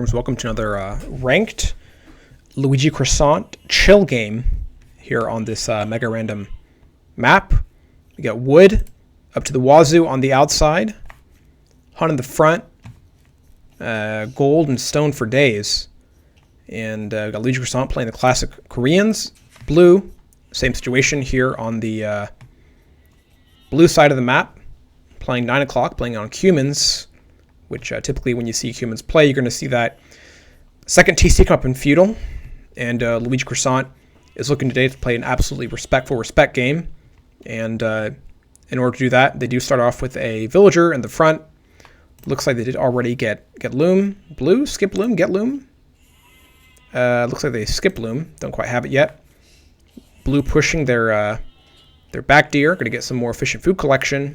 Welcome to another ranked LuigiCroissant chill game here on this mega random map. We got wood up to the wazoo on the outside, hunt in the front, gold and stone for days. And we got LuigiCroissant playing the classic Koreans. Blue, same situation here on the blue side of the map, playing 9 o'clock, playing on humans, which typically when you see humans play, you're going to see that second TC come up in feudal. And LuigiCroissant is looking today to play an absolutely respect game. And in order to do that, they do start off with a villager in the front. Looks like they did already get loom. Blue, skip loom, get loom. Looks like they skip loom. Don't quite have it yet. Blue pushing their back deer. Going to get some more efficient food collection.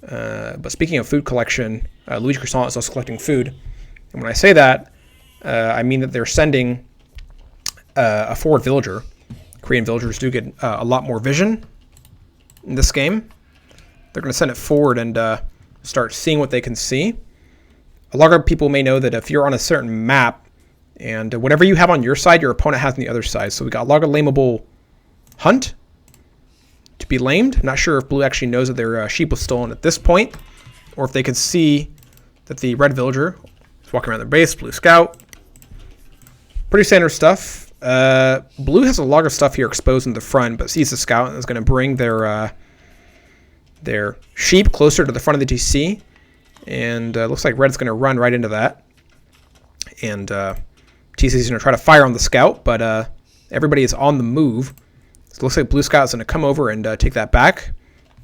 But speaking of food collection, LuigiCroissant is also collecting food. And when I say that, I mean that they're sending a forward villager. Korean villagers do get a lot more vision in this game. They're going to send it forward and start seeing what they can see. A lot of people may know that if you're on a certain map, and whatever you have on your side, your opponent has on the other side. So we got a lot of lameable hunt to be lamed. I'm not sure if Blue actually knows that their sheep was stolen at this point, or if they could see that the red villager is walking around their base. Blue scout. Pretty standard stuff. Blue has a lot of stuff here exposed in the front, but sees the scout and is going to bring their sheep closer to the front of the DC. And looks like red's going to run right into that. And TC's going to try to fire on the scout, but everybody is on the move. So it looks like Blue Scout is going to come over and take that back.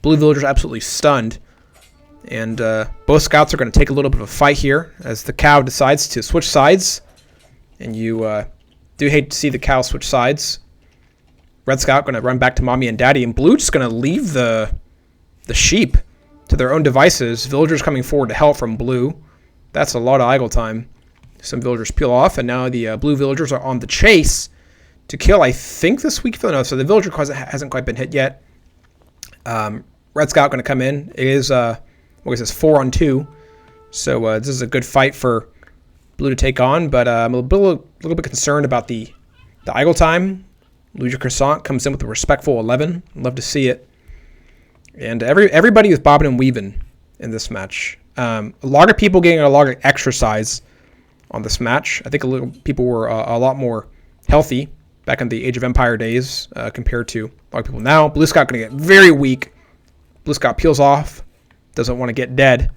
Blue Villager's absolutely stunned. And both scouts are going to take a little bit of a fight here as the cow decides to switch sides. And you do hate to see the cow switch sides. Red Scout going to run back to mommy and daddy. And Blue just going to leave the sheep to their own devices. Villagers coming forward to help from Blue. That's a lot of idle time. Some villagers peel off. And now the Blue Villagers are on the chase to kill, I think, this week. No, so the villager hasn't quite been hit yet. Red Scout going to come in. It is, 4-on-2. So this is a good fight for Blue to take on. But I'm a little bit concerned about the idle time. LuigiCroissant comes in with a respectful 11. Love to see it. And everybody is bobbing and weaving in this match. A lot of people getting a lot of exercise on this match. I think people were a lot more healthy back in the Age of Empire days compared to a lot of people now. Blue Scout going to get very weak. Blue Scout peels off. Doesn't want to get dead.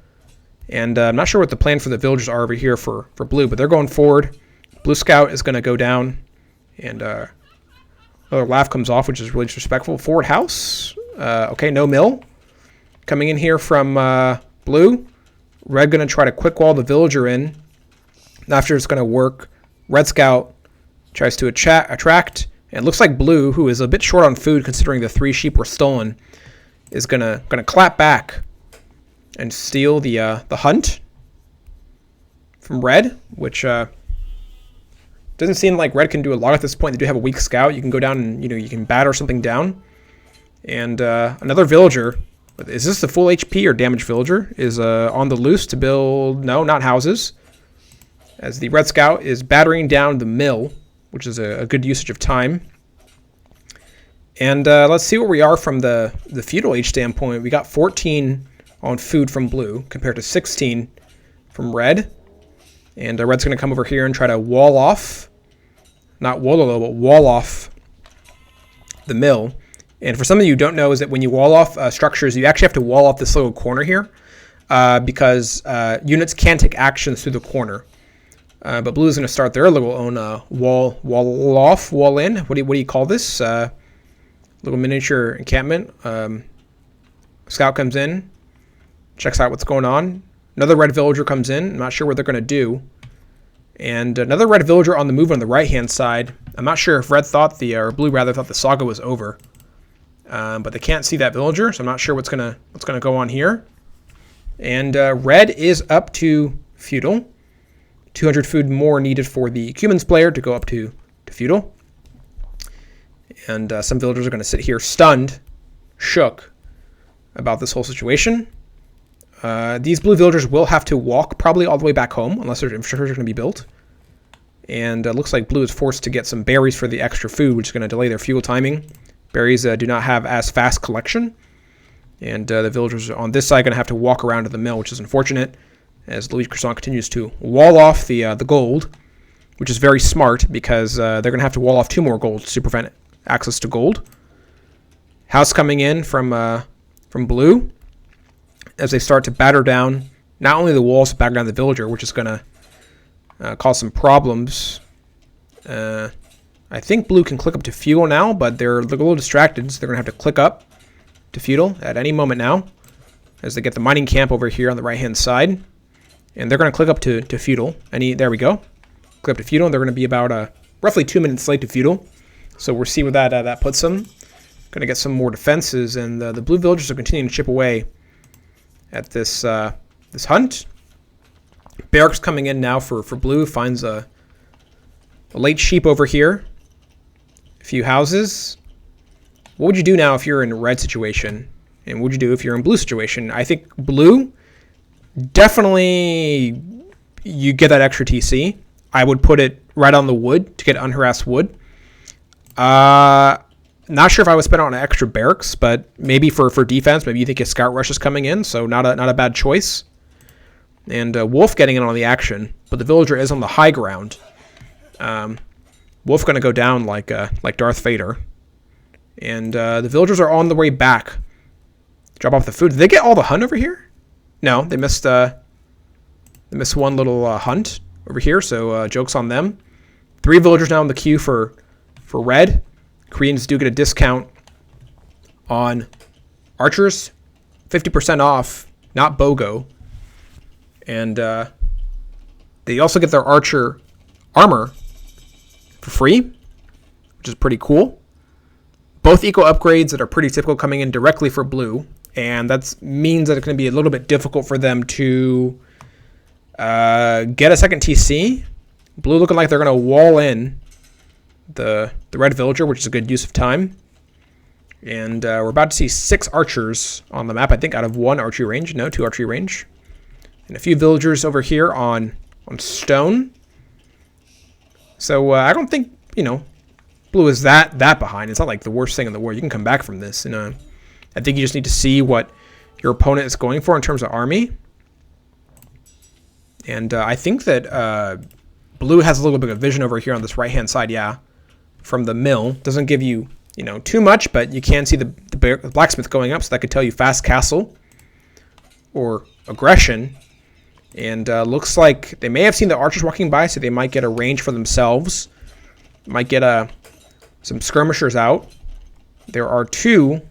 And I'm not sure what the plan for the villagers are over here for Blue, but they're going forward. Blue Scout is going to go down. And another laugh comes off, which is really disrespectful. Forward house. Okay, no mill. Coming in here from Blue. Red going to try to quick wall the villager in. Not sure it's going to work. Red Scout tries to attract, and it looks like Blue, who is a bit short on food considering the 3 sheep were stolen, is gonna clap back and steal the hunt from Red, which doesn't seem like Red can do a lot at this point. They do have a weak scout. You can go down and you can batter something down. And another villager, is this the full HP or damaged villager, is on the loose to build, no, not houses, as the Red Scout is battering down the mill, which is a good usage of time. And let's see where we are from the feudal age standpoint. We got 14 on food from Blue compared to 16 from Red. And Red's going to come over here and try to wall off, not Wololo, but wall off the mill. And for some of you who don't know, is that when you wall off structures, you actually have to wall off this little corner here because units can take actions through the corner. But Blue is going to start their little own wall off, wall in. What do you call this? Little miniature encampment. Scout comes in, checks out what's going on. Another red villager comes in. I'm not sure what they're going to do. And another red villager on the move on the right-hand side. I'm not sure if Blue thought the saga was over. But they can't see that villager, so I'm not sure what's gonna go on here. And Red is up to feudal. 200 food more needed for the Cumans player to go up to feudal. And some villagers are going to sit here stunned, shook about this whole situation. These blue villagers will have to walk probably all the way back home unless there's infrastructure going to be built. And looks like blue is forced to get some berries for the extra food, which is going to delay their fuel timing. Berries do not have as fast collection. And the villagers on this side are going to have to walk around to the mill, which is unfortunate, as LuigiCroissant continues to wall off the gold, which is very smart because they're going to have to wall off 2 more golds to prevent access to gold. House coming in from blue as they start to batter down not only the walls, but batter down the villager, which is going to cause some problems. I think blue can click up to fuel now, but they're a little distracted, so they're going to have to click up to feudal at any moment now as they get the mining camp over here on the right-hand side. And they're going to click up to feudal. There we go. Click up to feudal, and they're going to be about roughly 2 minutes late to feudal. So we'll see where that puts them. Going to get some more defenses, and the blue villagers are continuing to chip away at this hunt. Barracks coming in now for blue. Finds a late sheep over here. A few houses. What would you do now if you're in a red situation? And what would you do if you're in blue situation? I think blue, definitely you get that extra TC. I would put it right on the wood to get unharassed wood. Not sure if I would spend it on an extra barracks, but maybe for defense, maybe you think a scout rush is coming in, so not a bad choice. And Wolf getting in on the action, but the villager is on the high ground. Wolf going to go down like Darth Vader. And the villagers are on the way back. Drop off the food. Did they get all the hunt over here? No, they missed one little hunt over here, so joke's on them. 3 villagers now in the queue for red. Koreans do get a discount on archers. 50% off, not BOGO. And they also get their archer armor for free, which is pretty cool. Both eco upgrades that are pretty typical coming in directly for blue, and that means that it's going to be a little bit difficult for them to get a second TC. Blue looking like they're going to wall in the red villager, which is a good use of time. And we're about to see 6 archers on the map, I think, out of 1 archery range. No, 2 archery range. And a few villagers over here on stone. So I don't think, blue is that behind. It's not like the worst thing in the world. You can come back from this. I think you just need to see what your opponent is going for in terms of army. And I think that blue has a little bit of vision over here on this right-hand side, from the mill. Doesn't give you, too much, but you can see the blacksmith going up, so that could tell you fast castle or aggression. And looks like they may have seen the archers walking by, so they might get a range for themselves. Might get some skirmishers out. There are 2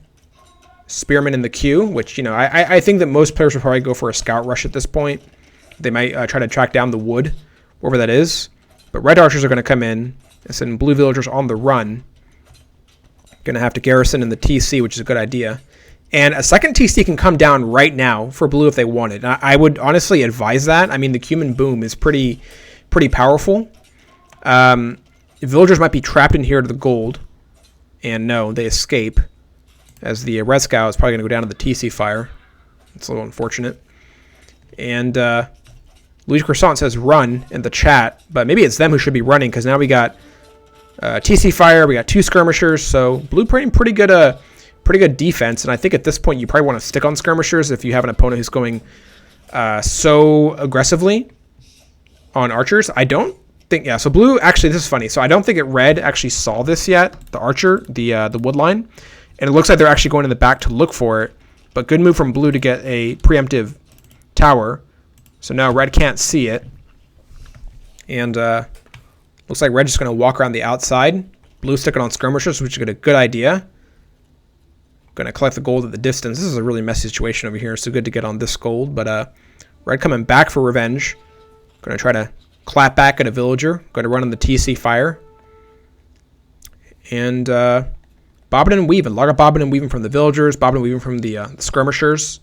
spearmen in the queue, which, I think that most players would probably go for a scout rush at this point. They might try to track down the wood, wherever that is. But red archers are going to come in and send blue villagers on the run. Going to have to garrison in the TC, which is a good idea. And a second TC can come down right now for blue if they wanted. And I would honestly advise that. I mean, the Cumin Boom is pretty powerful. Villagers might be trapped in here to the gold. And no, they escape. As the red scout is probably going to go down to the TC fire. It's a little unfortunate. And LuigiCroissant says run in the chat. But maybe it's them who should be running, because now we got TC fire. We got 2 skirmishers. So blue pretty good defense. And I think at this point you probably want to stick on skirmishers if you have an opponent who's going so aggressively on archers. I don't think, so blue, actually, this is funny. So I don't think red actually saw this yet, the archer, the wood line. And it looks like they're actually going in the back to look for it. But good move from blue to get a preemptive tower. So now red can't see it. And looks like red's just going to walk around the outside. Blue sticking on skirmishers, which is a good idea. Going to collect the gold at the distance. This is a really messy situation over here. So good to get on this gold. But red coming back for revenge. Going to try to clap back at a villager. Going to run on the TC fire. And bobbing and weaving. A lot of bobbing and weaving from the villagers. Bobbing and weaving from the skirmishers.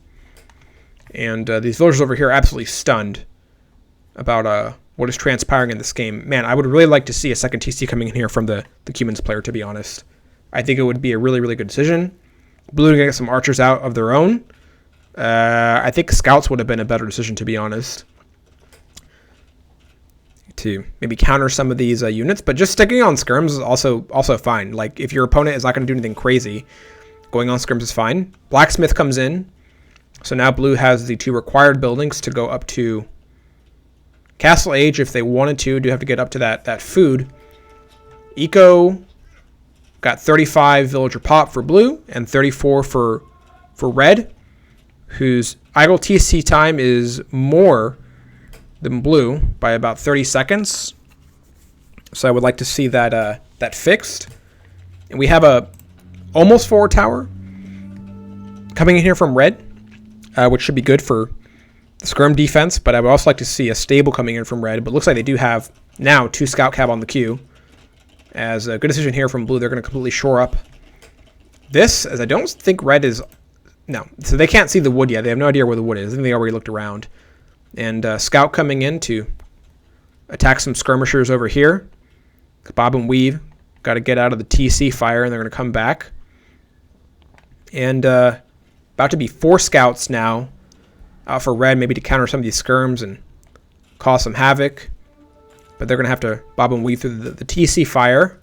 And these villagers over here are absolutely stunned about what is transpiring in this game. Man, I would really like to see a second TC coming in here from the Cumins player, to be honest. I think it would be a really, really good decision. Blue to get some archers out of their own. I think scouts would have been a better decision, to be honest, to maybe counter some of these units. But just sticking on skirms is also fine. Like, if your opponent is not going to do anything crazy, going on skirms is fine. Blacksmith comes in. So now blue has the 2 required buildings to go up to Castle Age if they wanted to. Do have to get up to that food. Eco got 35 villager pop for blue and 34 for red, whose idle TC time is more than blue by about 30 seconds. So I would like to see that that fixed. And we have a almost forward tower coming in here from red, which should be good for the skirm defense, but I would also like to see a stable coming in from red. But it looks like they do have now 2 scout cab on the queue. As a good decision here from blue, they're going to completely shore up this, as I don't think red is... No, so they can't see the wood yet. They have no idea where the wood is. I think they already looked around. And scout coming in to attack some skirmishers over here. Bob and weave. Got to get out of the TC fire, and they're going to come back. And about to be 4 scouts now out for red, maybe to counter some of these skirms and cause some havoc. But they're going to have to bob and weave through the TC fire.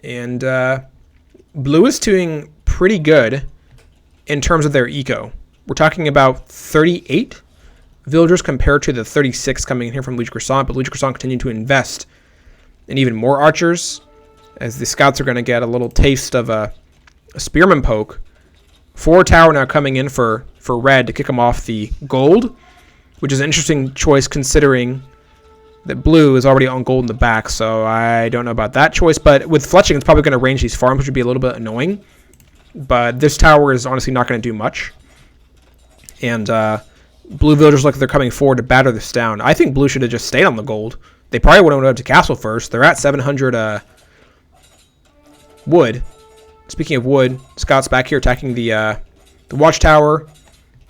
And blue is doing pretty good in terms of their eco. We're talking about 38 villagers compared to the 36 coming in here from LuigiCroissant. But LuigiCroissant continued to invest in even more archers, as the scouts are going to get a little taste of a spearman poke. 4 tower now coming in for red to kick them off the gold, which is an interesting choice considering that blue is already on gold in the back. So I don't know about that choice, but with fletching, it's probably going to range these farms, which would be a little bit annoying. But this tower is honestly not going to do much. And blue villagers look like they're coming forward to batter this down. I think blue should have just stayed on the gold. They probably would have went up to castle first. They're at 700 wood. Speaking of wood, scouts back here attacking the watchtower,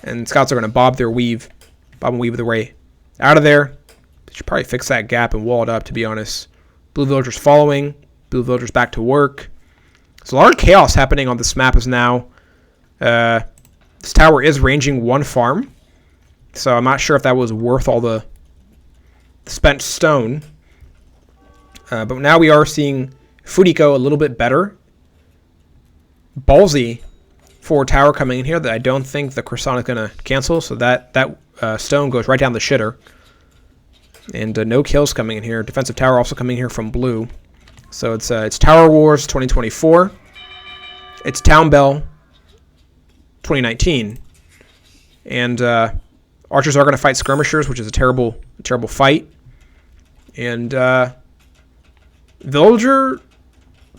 and scouts are going to bob and weave their way out of there. They should probably fix that gap and wall it up, to be honest. Blue villagers following. Blue villagers back to work. There's a lot of chaos happening on this map as now. This tower is ranging 1 farm, so I'm not sure if that was worth all the spent stone. But now we are seeing Fudiko a little bit better. Ballsy forward tower coming in here that I don't think the croissant is going to cancel, so that stone goes right down the shitter. And no kills coming in here. Defensive tower also coming here from blue. So it's Tower Wars 2024. It's Town Bell 2019. And archers are going to fight skirmishers, which is a terrible fight. And villager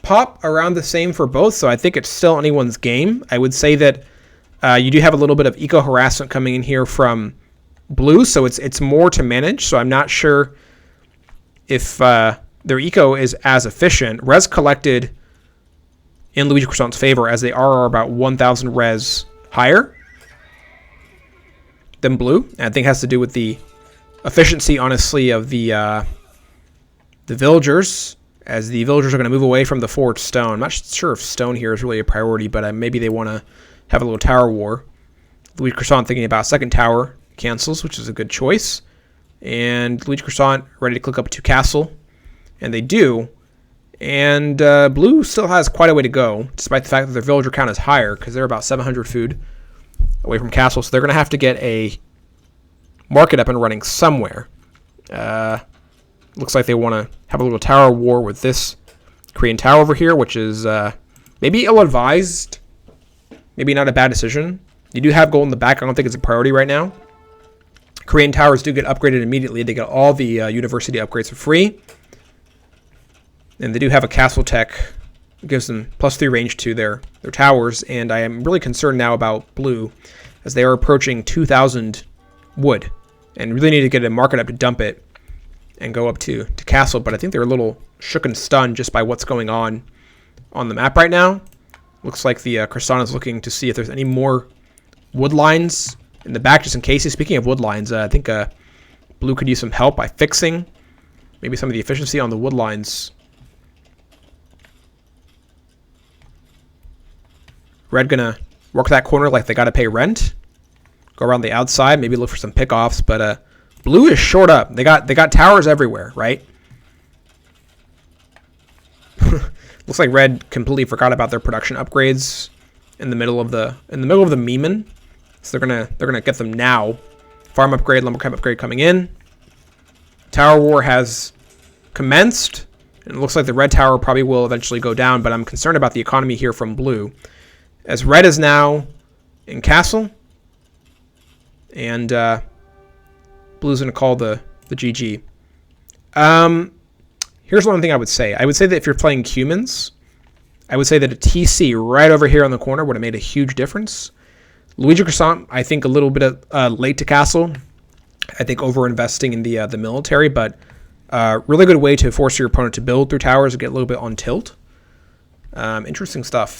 pop around the same for both, so I think it's still anyone's game. I would say that you do have a little bit of eco harassment coming in here from blue, so it's more to manage. So I'm not sure if their eco is as efficient. Res collected in LuigiCroissant's favor, as they are about 1,000 res higher than blue. And I think it has to do with the efficiency, honestly, of the villagers, as the villagers are going to move away from the forward stone. I'm not sure if stone here is really a priority, but maybe they want to have a little tower war. LuigiCroissant thinking about second tower cancels, which is a good choice. And LuigiCroissant ready to click up to castle. And they do. And blue still has quite a way to go, despite the fact that their villager count is higher, because they're about 700 food away from castle. So they're going to have to get a market up and running somewhere. Looks like they want to have a little tower war with this Korean tower over here, which is maybe ill-advised. Maybe not a bad decision. You do have gold in the back. I don't think it's a priority right now. Korean towers do get upgraded immediately. They get all the university upgrades for free. And they do have a castle tech. It gives them +3 range to their towers. And I am really concerned now about blue, as they are approaching 2,000 wood. And really need to get a market up to dump it and go up to castle. But I think they're a little shook and stunned just by what's going on the map right now. Looks like the croissant is looking to see if there's any more wood lines in the back, just in case. Speaking of wood lines, I think blue could use some help by fixing maybe some of the efficiency on the wood lines. Red gonna work that corner like they gotta pay rent. go around the outside, maybe look for some pickoffs. But blue is short up. They got towers everywhere, right? Looks like red completely forgot about their production upgrades in the middle of the Meeman. So they're gonna get them now. Farm upgrade, lumber camp upgrade coming in. Tower war has commenced. And it looks like the red tower probably will eventually go down, but I'm concerned about the economy here from blue. As red is now in castle. And blue's going to call the GG. Here's one thing I would say. I would say that if you're playing humans, I would say that a TC right over here on the corner would have made a huge difference. LuigiCroissant, I think a little bit late to castle. I think over-investing in the military, but really good way to force your opponent to build through towers and get a little bit on tilt. Interesting stuff.